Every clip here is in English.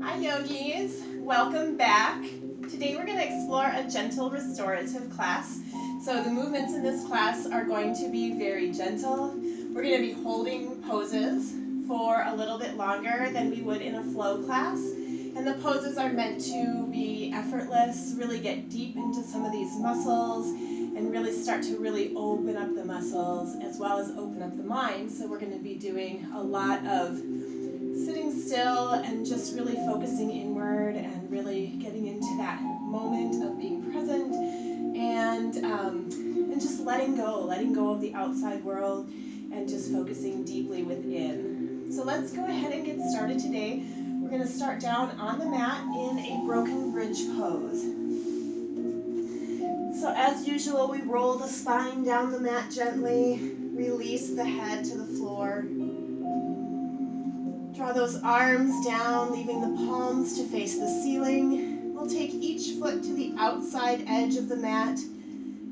Hi yogis, welcome back. Today we're going to explore a gentle restorative class. So the movements in this class are going to be very gentle. We're going to be holding poses for a little bit longer than we would in a flow class. And the poses are meant to be effortless, really get deep into some of these muscles and really start to really open up the muscles as well as open up the mind. So we're going to be doing a lot of sitting still and just really focusing inward and really getting into that moment of being present and just letting go of the outside world and just focusing deeply within. So let's go ahead and get started today. We're going to start down on the mat in a broken bridge pose. So as usual, we roll the spine down the mat gently, release the head to the floor. Draw those arms down, leaving the palms to face the ceiling. We'll take each foot to the outside edge of the mat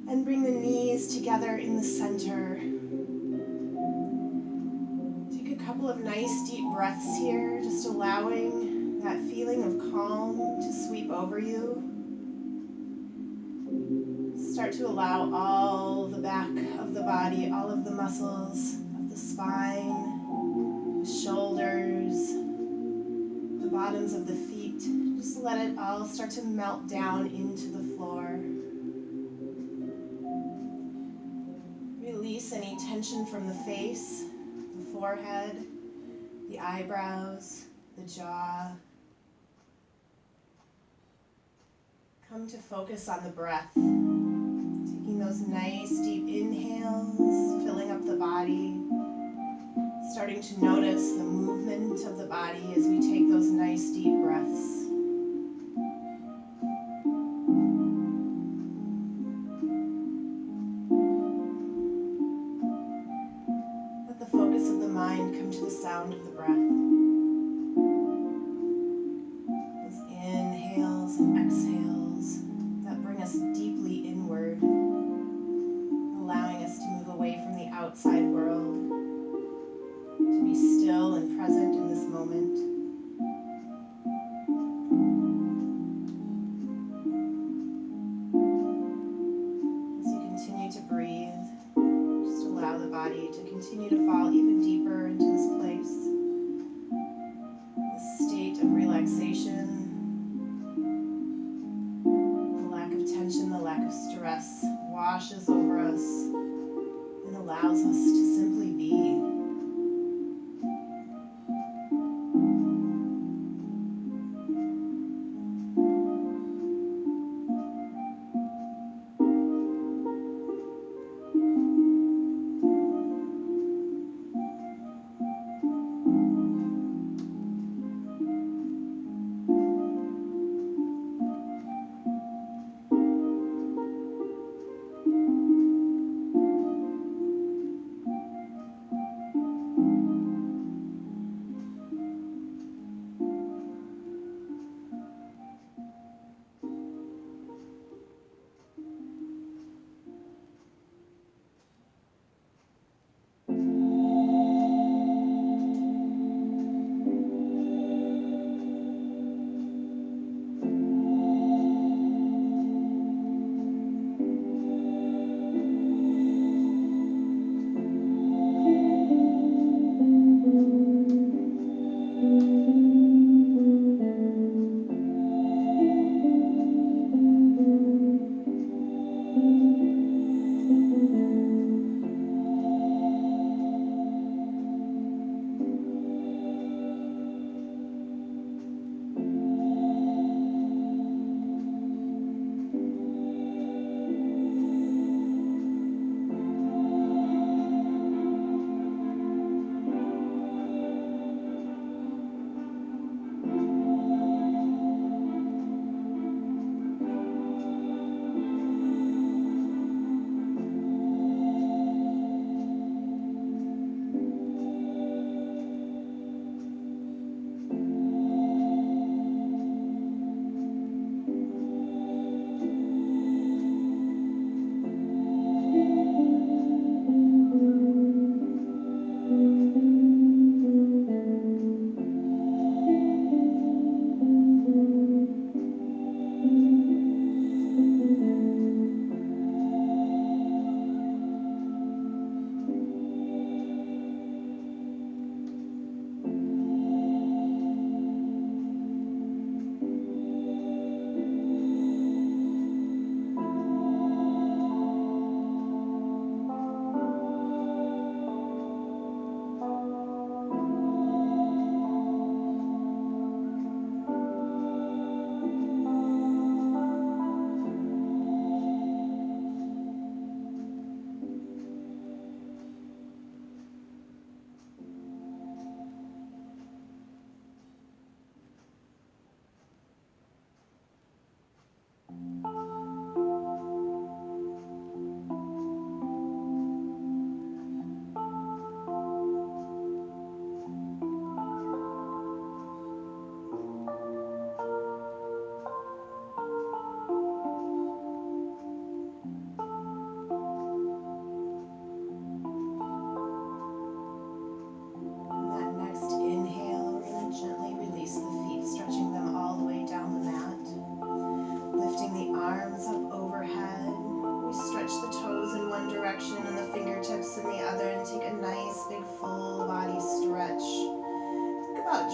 and bring the knees together in the center. Take a couple of nice deep breaths here, just allowing that feeling of calm to sweep over you. Start to allow all the back of the body, all of the muscles of the spine, the shoulders, the bottoms of the feet, just let it all start to melt down into the floor. Release any tension from the face, the forehead, the eyebrows, the jaw. Come to focus on the breath, taking those nice deep inhales, filling up the body, starting to notice the movement of the body as we take those nice deep breaths. Let the focus of the mind come to the sound of the breath. Those inhales and exhales that bring us deeply inward, allowing us to move away from the outside world, to be still and present in this moment. As you continue to breathe, just allow the body to continue to fall even deeper into this place, this state of relaxation, the lack of tension, the lack of stress washes over us and allows us to simply be.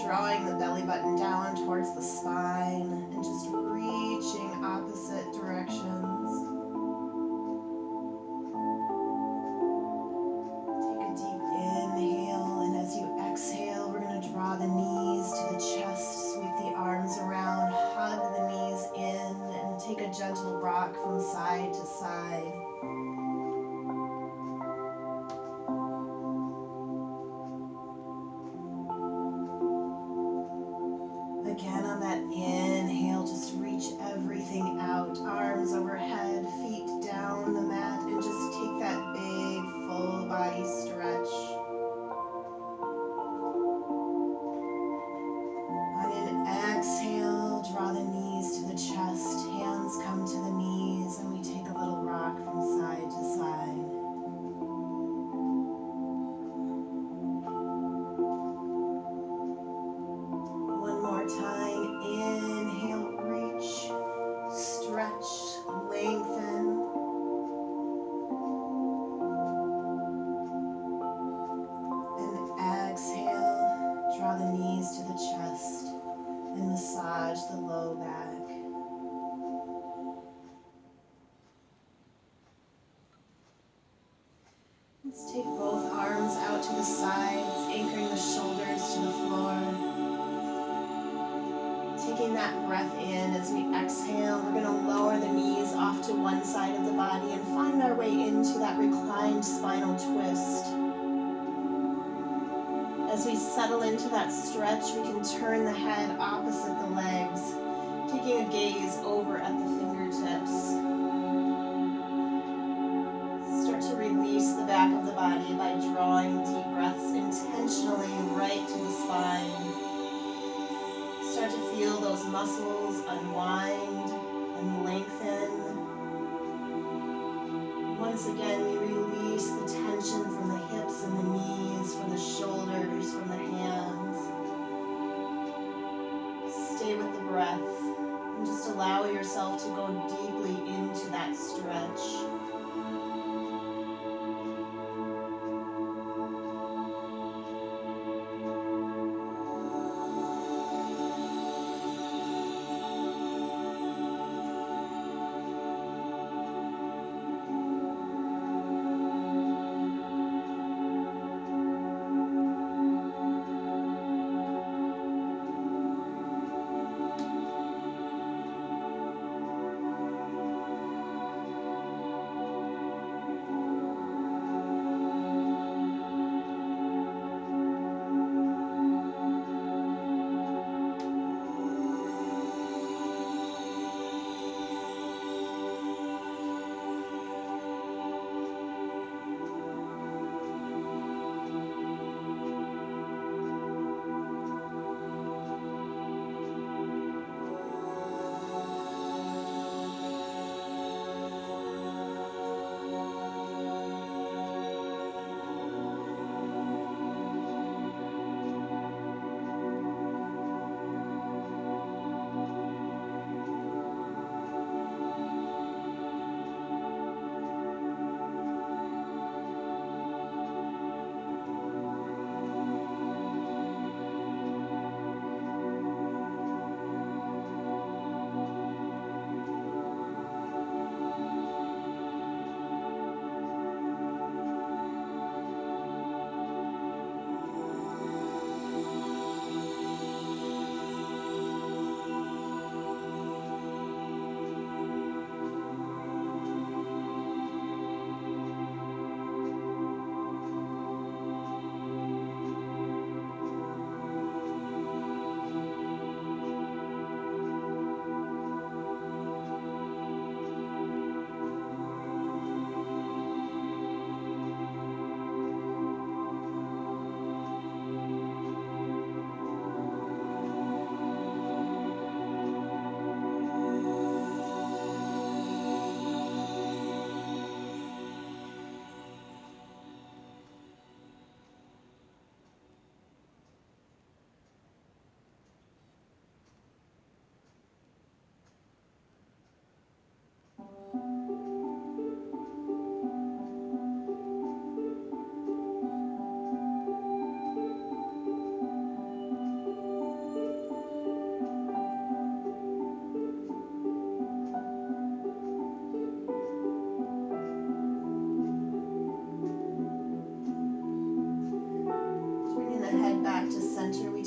drawing the belly button down towards the spine and just reaching opposite directions. Take a deep inhale, and as you exhale, we're going to draw the knees to the chest, sweep the arms around, hug the knees in, and take a gentle rock from side to side. Again, on that inhale, just reach everything out. Arms overhead, feet down the mat, and just take that big full body stretch. On an exhale, draw the knees to the chest, hands come to the knees, and we take a little rock from side to side. One more time, inhale, reach, stretch, lengthen. And exhale, draw the knees to the chest and massage the low back. Let's take both arms out to the sides, anchoring the shoulders to the floor. Taking that breath in as we exhale, we're going to lower the knees off to one side of the body and find our way into that reclined spinal twist. As we settle into that stretch, we can turn the head opposite the legs, taking a gaze over at the fingertips. Start to release the back of the body by drawing deep breaths intentionally right to the spine. Start to feel those muscles unwind and lengthen. Once again, we release the tension from the hips and the knees, from the shoulders, from the hands. Stay with the breath and just allow yourself to go deeply into that stretch.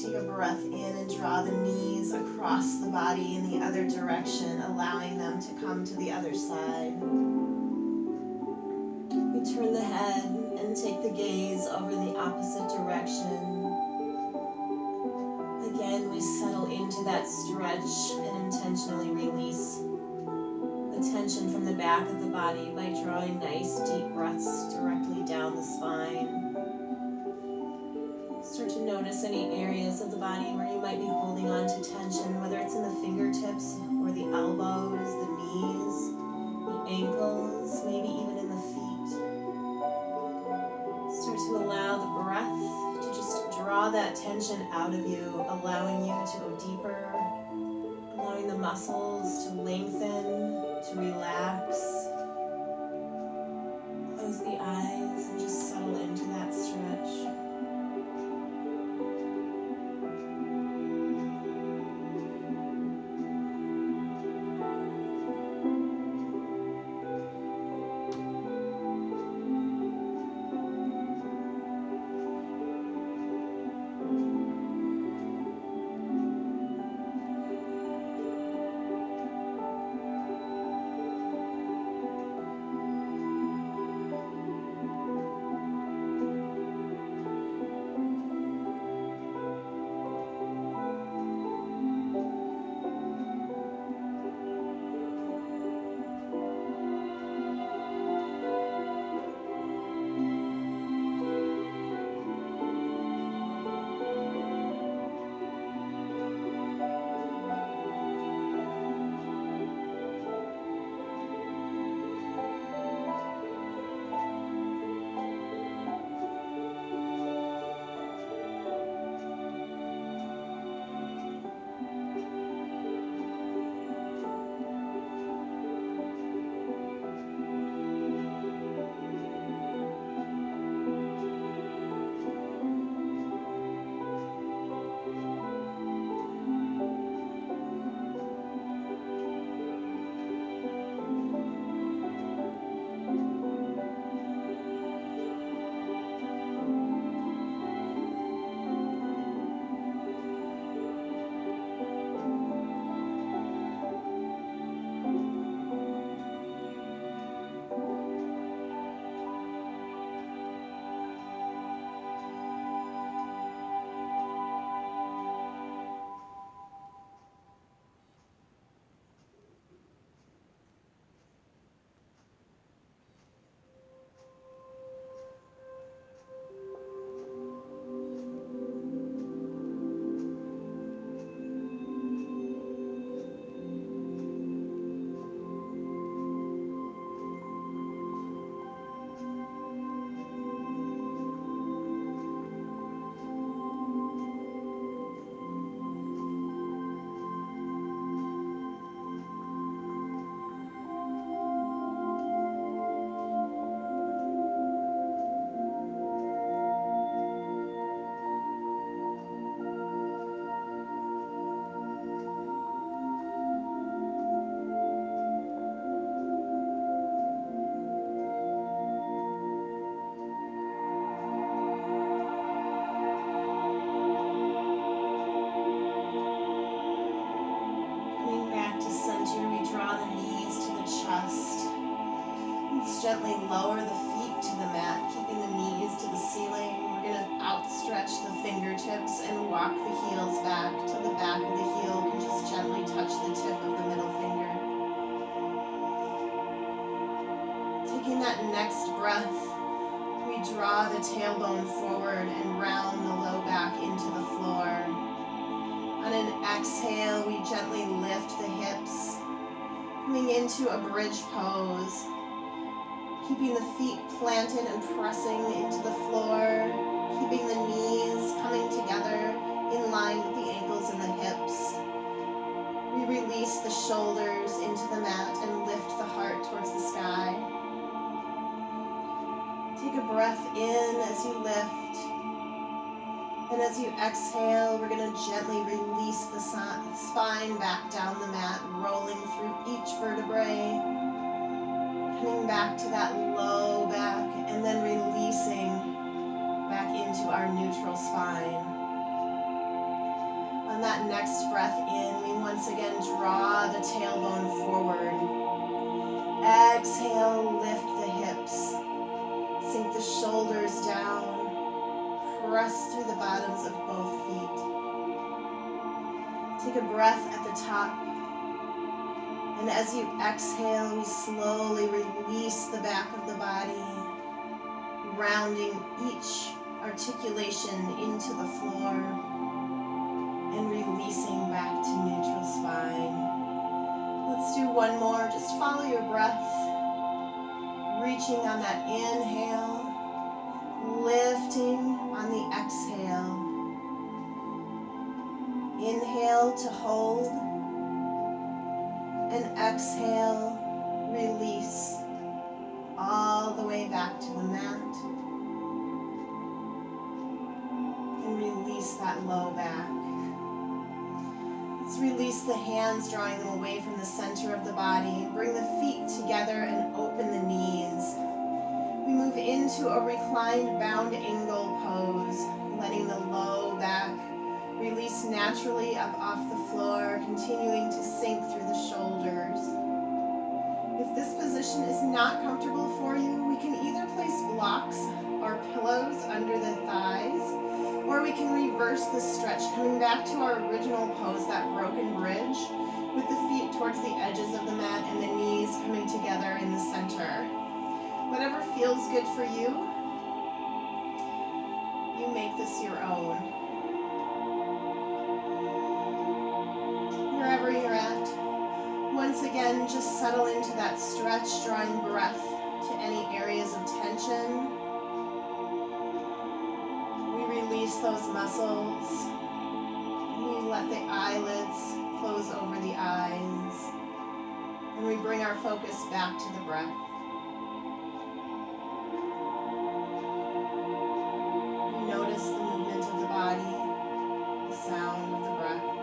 take a breath in and draw the knees across the body in the other direction, allowing them to come to the other side. We turn the head and take the gaze over the opposite direction. Again, we settle into that stretch and intentionally release the tension from the back of the body by drawing nice deep breaths directly down the spine. Start to notice any areas of the body where you might be holding on to tension, whether it's in the fingertips or the elbows, the knees, the ankles, maybe even in the feet. Start to allow the breath to just draw that tension out of you, allowing you to go deeper, allowing the muscles to lengthen, to relax. Close the eyes and just settle into that stretch. Gently lower the feet to the mat, keeping the knees to the ceiling. We're going to outstretch the fingertips and walk the heels back till the back of the heel can just gently touch the tip of the middle finger. Taking that next breath, we draw the tailbone forward and round the low back into the floor. On an exhale, we gently lift the hips, coming into a bridge pose. Keeping the feet planted and pressing into the floor, keeping the knees coming together in line with the ankles and the hips. We release the shoulders into the mat and lift the heart towards the sky. Take a breath in as you lift, and as you exhale, we're going to gently release the spine back down the mat, rolling through each vertebrae. Coming back to that low back and then releasing back into our neutral spine. On that next breath in, we once again draw the tailbone forward. Exhale, lift the hips. Sink the shoulders down. Press through the bottoms of both feet. Take a breath at the top. And as you exhale, we slowly release the back of the body, rounding each articulation into the floor and releasing back to neutral spine. Let's do one more. Just follow your breath, reaching on that inhale, lifting on the exhale. Inhale to hold, and exhale, release all the way back to the mat. And release that low back. Let's release the hands, drawing them away from the center of the body. Bring the feet together and open the knees. We move into a reclined bound angle pose, letting the low back release naturally up off the floor, continuing to sink through the shoulders. If this position is not comfortable for you, we can either place blocks or pillows under the thighs, or we can reverse the stretch, coming back to our original pose, that broken bridge, with the feet towards the edges of the mat and the knees coming together in the center. Whatever feels good for you, you make this your own. Wherever you're at, once again, just settle into that stretch, drawing breath to any areas of tension. We release those muscles. We let the eyelids close over the eyes. And we bring our focus back to the breath. We notice the movement of the body, the sound of the breath.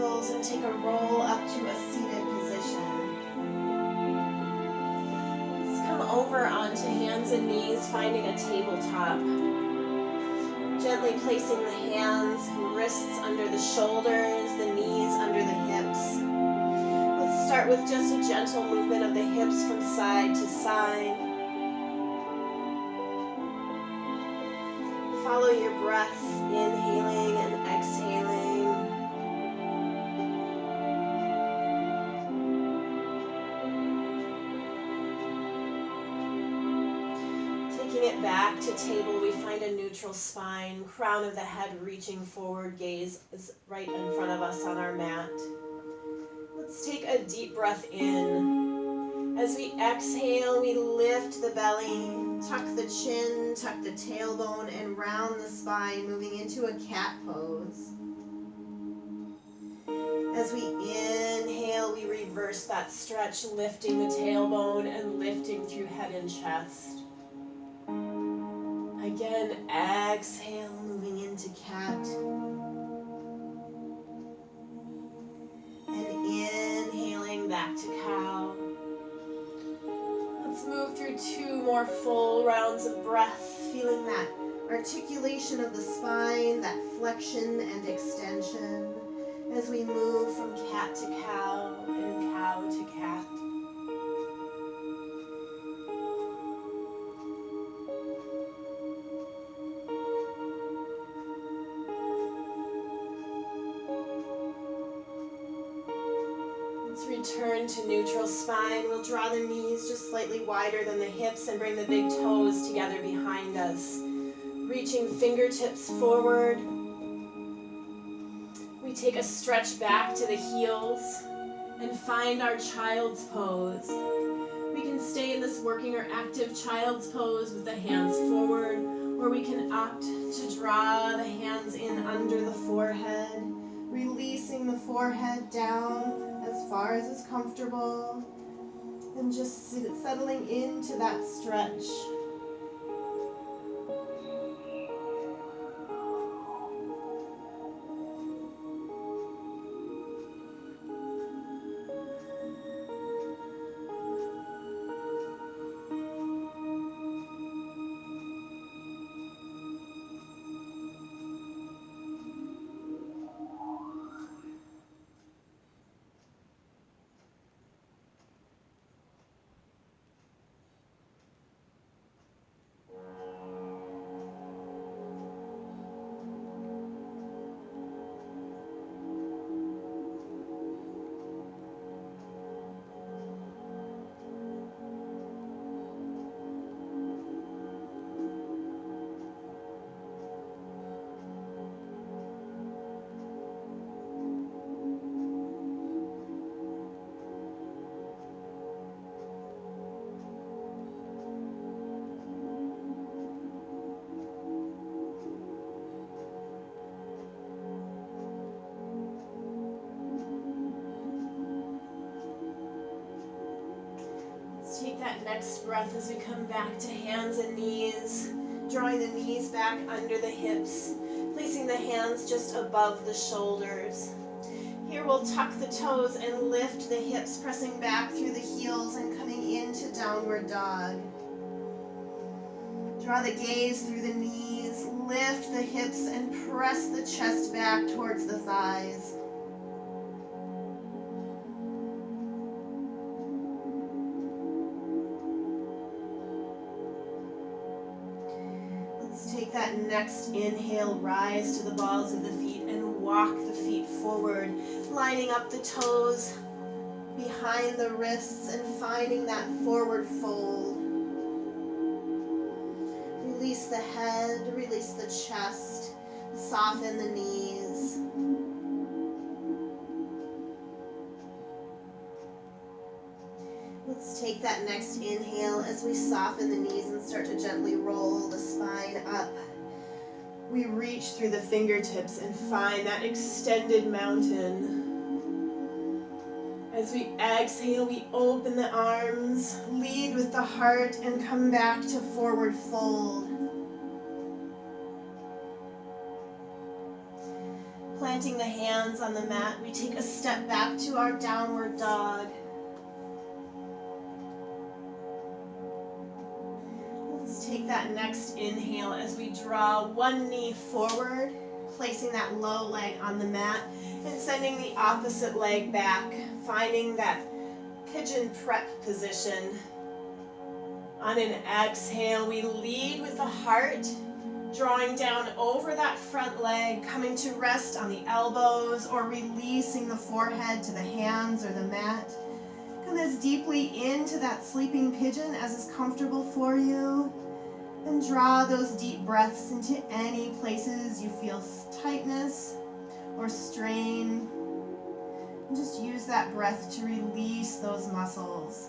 ankles and take a roll up to a seated position. Let's come over onto hands and knees, finding a tabletop. Gently placing the hands and wrists under the shoulders, the knees under the hips. Let's start with just a gentle movement of the hips from side to side. Follow your breath, inhaling and exhaling. Taking it back to table, we find a neutral spine, crown of the head reaching forward, gaze is right in front of us on our mat. Let's take a deep breath in. As we exhale, we lift the belly, tuck the chin, tuck the tailbone, and round the spine, moving into a cat pose. As we inhale, we reverse that stretch, lifting the tailbone and lifting through head and chest. Again, exhale, moving into cat. And inhaling back to cow. Let's move through 2 more full rounds of breath, feeling that articulation of the spine, that flexion and extension, as we move from cat to cow and cow to cat. Return to neutral spine. We'll draw the knees just slightly wider than the hips and bring the big toes together behind us. Reaching fingertips forward. We take a stretch back to the heels and find our child's pose. We can stay in this working or active child's pose with the hands forward, or we can opt to draw the hands in under the forehead, releasing the forehead down as far as is comfortable, and just settling into that stretch. Take that next breath as we come back to hands and knees, drawing the knees back under the hips, placing the hands just above the shoulders. Here we'll tuck the toes and lift the hips, pressing back through the heels and coming into downward dog. Draw the gaze through the knees, lift the hips and press the chest back towards the thighs. Take that next inhale, rise to the balls of the feet and walk the feet forward, lining up the toes behind the wrists and finding that forward fold. Release the head, release the chest, soften the knees. Let's take that next inhale as we soften the knees and start to gently roll the spine up. We reach through the fingertips and find that extended mountain. As we exhale, we open the arms, lead with the heart, and come back to forward fold. Planting the hands on the mat, we take a step back to our downward dog. Let's take that next inhale as we draw one knee forward, placing that low leg on the mat and sending the opposite leg back, finding that pigeon prep position. On an exhale, we lead with the heart, drawing down over that front leg, coming to rest on the elbows or releasing the forehead to the hands or the mat. Come as deeply into that sleeping pigeon as is comfortable for you. And draw those deep breaths into any places you feel tightness or strain. And just use that breath to release those muscles.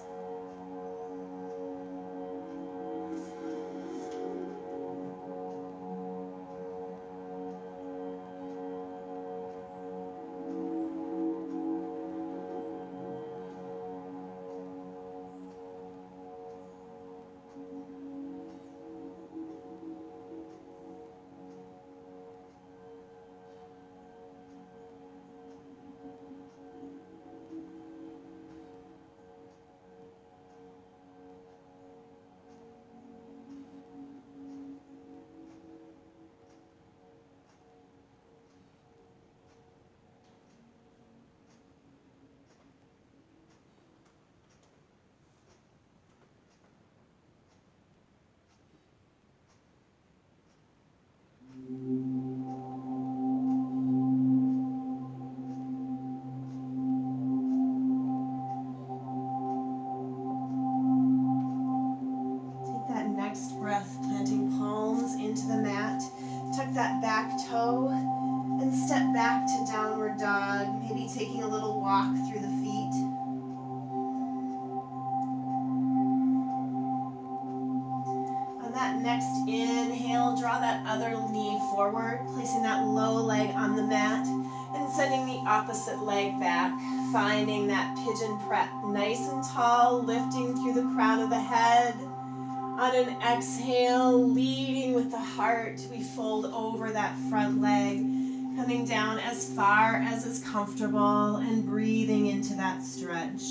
Breath, planting palms into the mat. Tuck that back toe and step back to downward dog, maybe taking a little walk through the feet. On that next inhale, draw that other knee forward, placing that low leg on the mat and sending the opposite leg back, finding that pigeon prep nice and tall, lifting through the crown of the head. On an exhale, leading with the heart, we fold over that front leg, coming down as far as is comfortable and breathing into that stretch.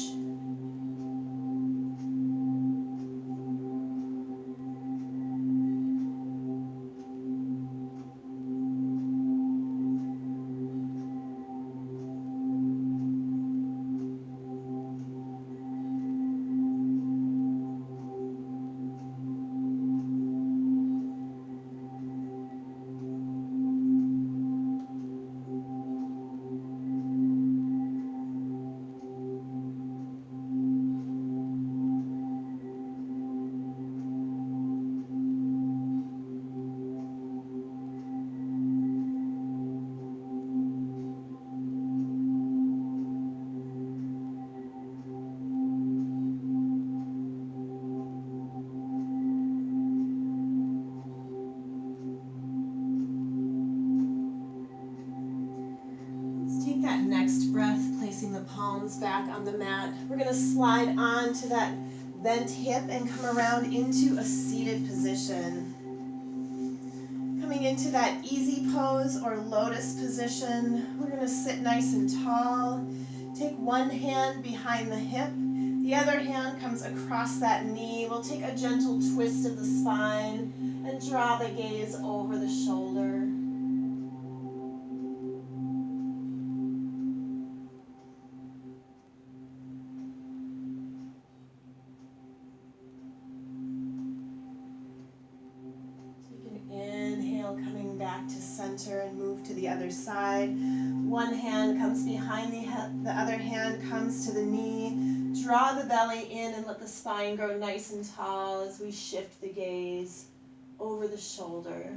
That next breath, placing the palms back on the mat. We're going to slide on to that bent hip and come around into a seated position. Coming into that easy pose or lotus position, we're going to sit nice and tall. Take one hand behind the hip. The other hand comes across that knee. We'll take a gentle twist of the spine and draw the gaze over the shoulder. Back to center and move to the other side. One hand comes behind the head, the other hand comes to the knee. Draw the belly in and let the spine grow nice and tall as we shift the gaze over the shoulder.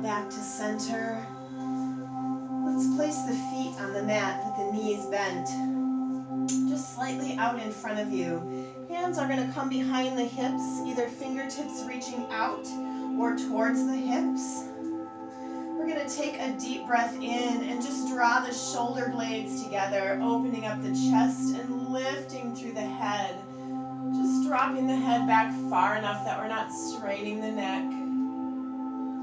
Back to center. Let's place the feet on the mat with the knees bent, just slightly out in front of you. Hands are going to come behind the hips, either fingertips reaching out or towards the hips. We're going to take a deep breath in and just draw the shoulder blades together, opening up the chest and lifting through the head. Just dropping the head back far enough that we're not straining the neck.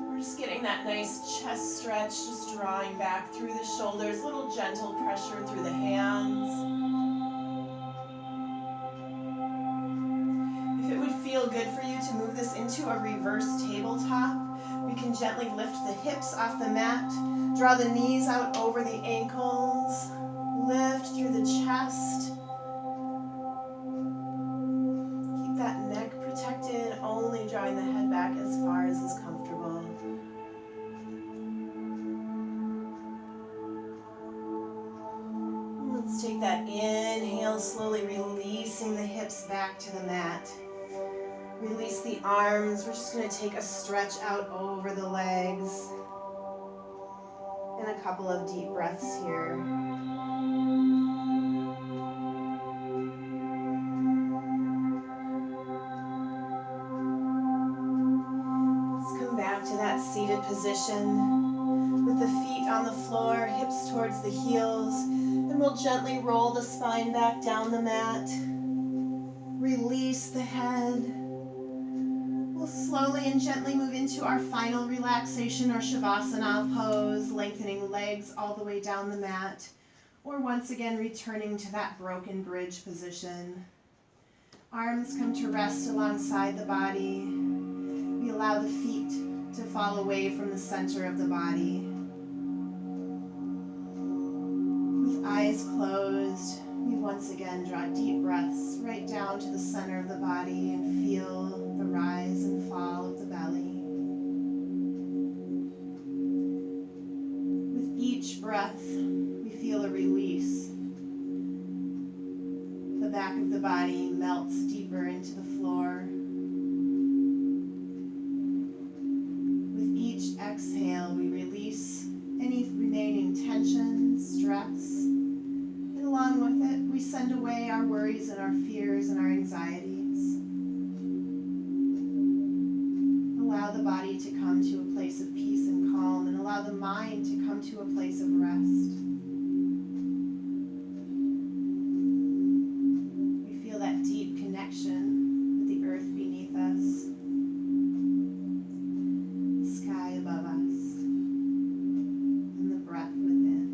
We're just getting that nice chest stretch, just drawing back through the shoulders, a little gentle pressure through the hands. If it would feel good for you to move this into a reverse tabletop, we can gently lift the hips off the mat, draw the knees out over the ankles, lift through the chest. Keep that neck protected, only drawing the head back as far as is comfortable. Let's take that inhale, slowly releasing the hips back to the mat. Release the arms. We're just going to take a stretch out over the legs. And a couple of deep breaths here. Let's come back to that seated position with the feet on the floor, hips towards the heels. And we'll gently roll the spine back down the mat. Release the head. We'll slowly and gently move into our final relaxation or Shavasana pose, lengthening legs all the way down the mat, or once again returning to that broken bridge position. Arms come to rest alongside the body. We allow the feet to fall away from the center of the body. With eyes closed, we once again draw deep breaths right down to the center of the body and feel the rise and fall of the belly. With each breath, we feel a release. The back of the body melts deeper into the floor. With each exhale, we release any remaining tension, stress, and along with it, we send away our worries and our fears and our anxieties. Allow the body to come to a place of peace and calm, and allow the mind to come to a place of rest. We feel that deep connection with the earth beneath us, the sky above us, and the breath within.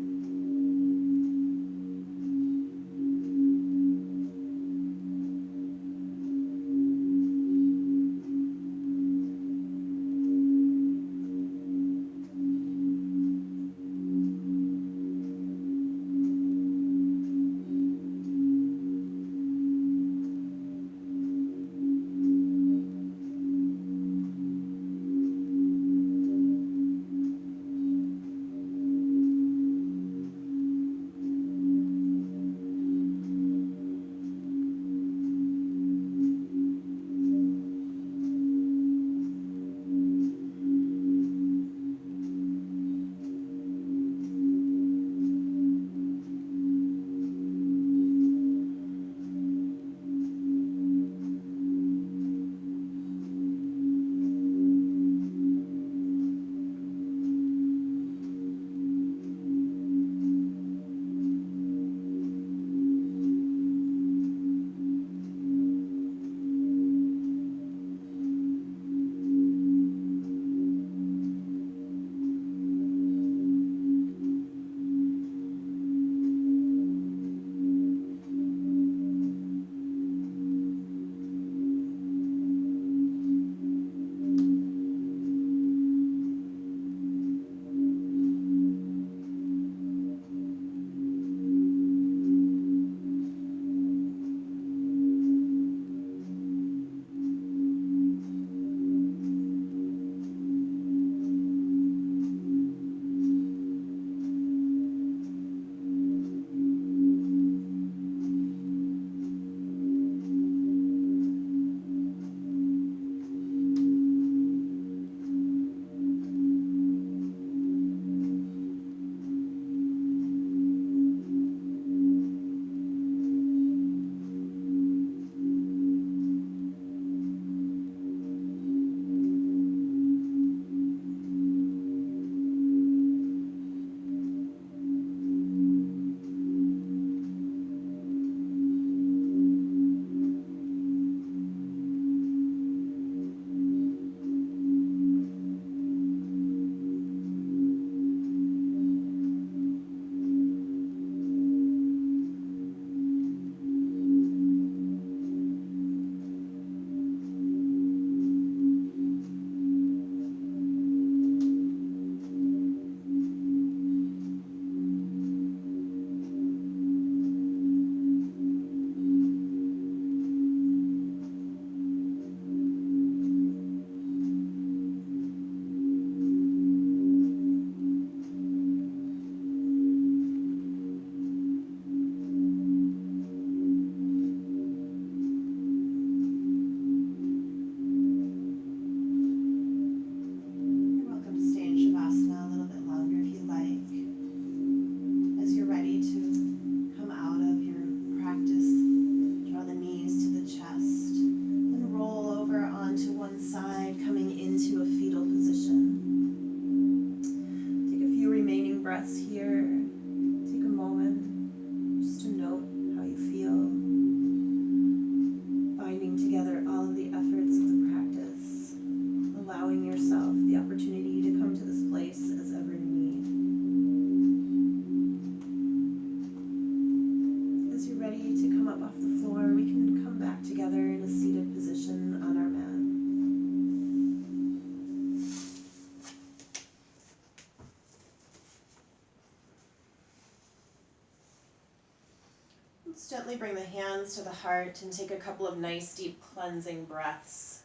Let's gently bring the hands to the heart and take a couple of nice deep cleansing breaths.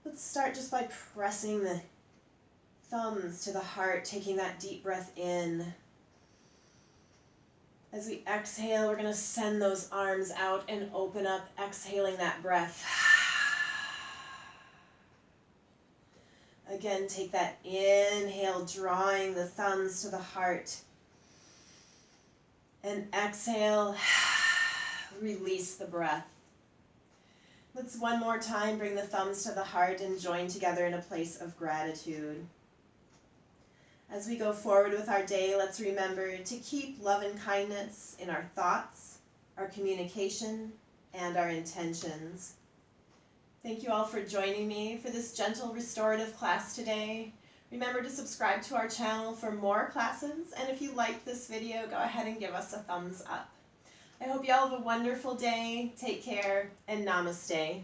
Let's start just by pressing the thumbs to the heart, taking that deep breath in. As we exhale, we're going to send those arms out and open up, exhaling that breath. Again, take that inhale, drawing the thumbs to the heart. And exhale, release the breath. Let's one more time bring the thumbs to the heart and join together in a place of gratitude. As we go forward with our day, let's remember to keep love and kindness in our thoughts, our communication, and our intentions. Thank you all for joining me for this gentle restorative class today. Remember to subscribe to our channel for more classes, and if you liked this video, go ahead and give us a thumbs up. I hope you all have a wonderful day. Take care, and namaste.